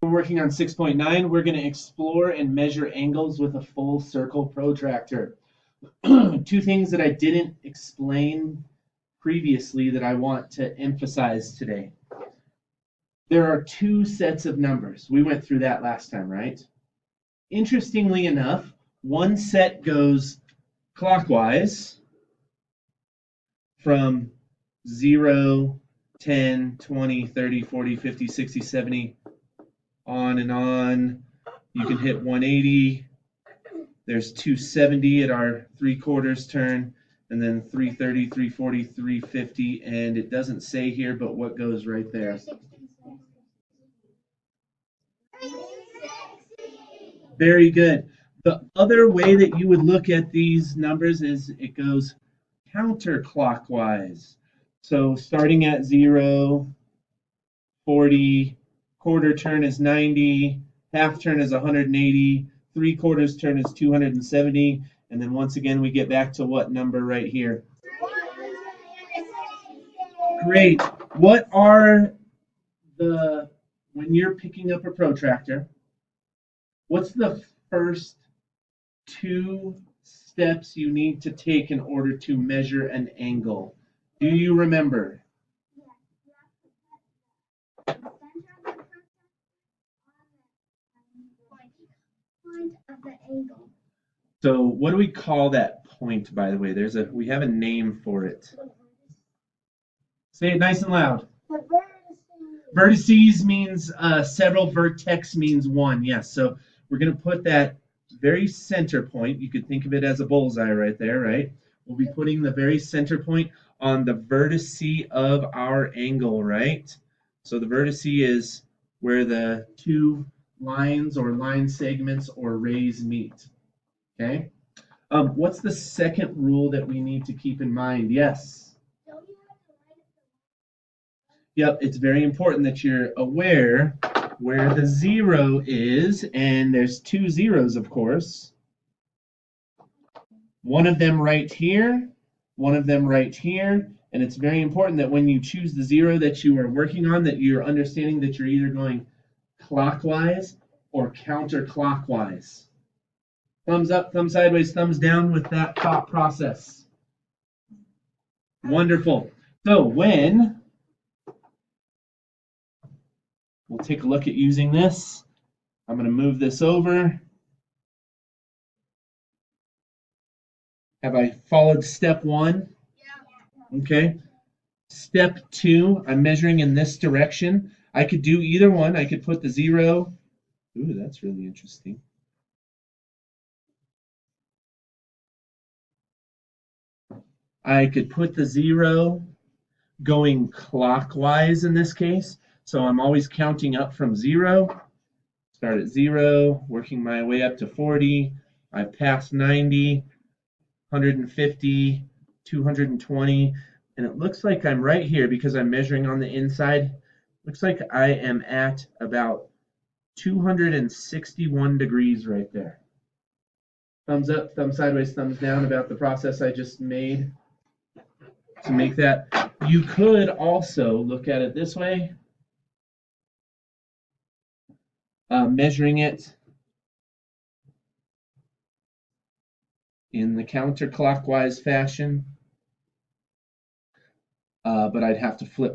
We're working on 6.9. We're going to explore and measure angles with a full circle protractor. Two things that I didn't explain previously that I want to emphasize today. There are two sets of numbers. We went through that last time, right? Interestingly enough, one set goes clockwise from 0, 10, 20, 30, 40, 50, 60, 70, on and on. You can hit 180. There's 270 at our 3/4 turn, and then 330, 340, 350, and it doesn't say here, but what goes right there? Very good. The other way that you would look at these numbers is it goes counterclockwise. So starting at 0, 40, quarter turn is 90, half turn is 180, 3/4 turn is 270, and then once again we get back to what number right here? Great. What are when you're picking up a protractor, what's the first two steps you need to take in order to measure an angle? Do you remember? So what do we call that point, by the way? We have a name for it. Say it nice and loud. Vertices means several, vertex means one. Yes, so we're going to put that very center point. You could think of it as a bullseye right there, right? We'll be putting the very center point on the vertice of our angle, right? So the vertice is where the two lines or line segments or rays meet. Okay? What's the second rule that we need to keep in mind? Yes. Yep, it's very important that you're aware where the 0 is, and there's two zeros, of course. One of them right here, one of them right here, and it's very important that when you choose the 0 that you are working on, that you're understanding that you're either going clockwise or counterclockwise. Thumbs up, thumb sideways, thumbs down with that thought process. Wonderful. So we'll take a look at using this. I'm going to move this over. Have I followed step 1? Yeah. Okay. Step 2, I'm measuring in this direction. I could do either one. I could put the 0. Ooh, that's really interesting. I could put the 0 going clockwise in this case. So I'm always counting up from 0. Start at 0, working my way up to 40. I've passed 90, 150, 220, and it looks like I'm right here because I'm measuring on the inside. Looks like I am at about 261 degrees right there. Thumbs up, thumb sideways, thumbs down about the process I just made to make that. You could also look at it this way, measuring it in the counterclockwise fashion, but I'd have to flip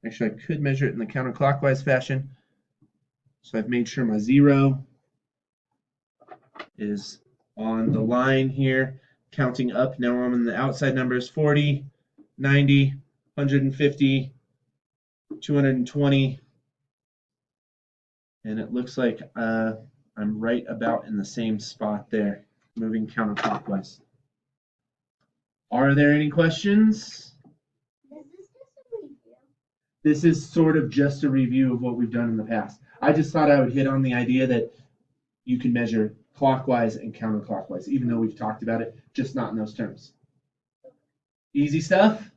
actually I could measure it in the counterclockwise fashion. So I've made sure my 0 is on the line here, counting up. Now I'm in the outside numbers: 40, 90, 150, 220, and it looks like I'm right about in the same spot there, moving counterclockwise. Are there any questions? This is sort of just a review of what we've done in the past. I just thought I would hit on the idea that you can measure clockwise and counterclockwise, even though we've talked about it, just not in those terms. Easy stuff?